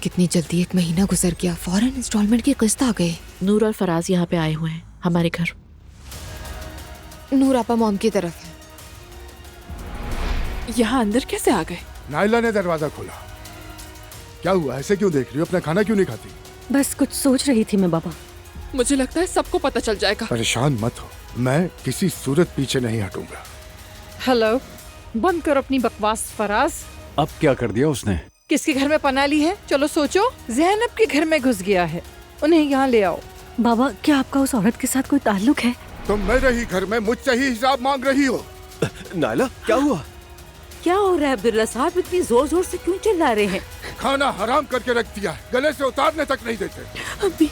कितनी जल्दी 1 महीना गुजर गया, फौरन इंस्टॉलमेंट की किस्त आ गई। नूर और फराज यहाँ पे आए हुए हैं हमारे घर। नूर आपा मॉम की तरफ है। यहाँ अंदर कैसे आ गए? नाइला ने दरवाजा खोला। क्या हुआ, ऐसे क्यों देख रही हो? अपना खाना क्यों नहीं खाती? बस कुछ सोच रही थी मैं बाबा। मुझे लगता है सबको पता चल जाएगा। परेशान मत हो, मैं किसी सूरत पीछे नहीं हटूंगा। हेलो, बंद करो अपनी बकवास फराज। अब क्या कर दिया उसने? किसके घर में पनाह ली है? चलो सोचो। ज़ैनब के घर में घुस गया है, उन्हें यहाँ ले आओ। बाबा, क्या आपका उस औरत के साथ कोई ताल्लुक है? तुम मेरे ही घर में मुझसे ही हिसाब मांग रही हो। नाइला, क्या हुआ? क्या हो रहा है अब्दुल्ला साहब? इतनी जोर जोर से क्यों चिल्ला रहे हैं? खाना हराम करके रख दिया है, गले से उतारने तक नहीं देते। अभी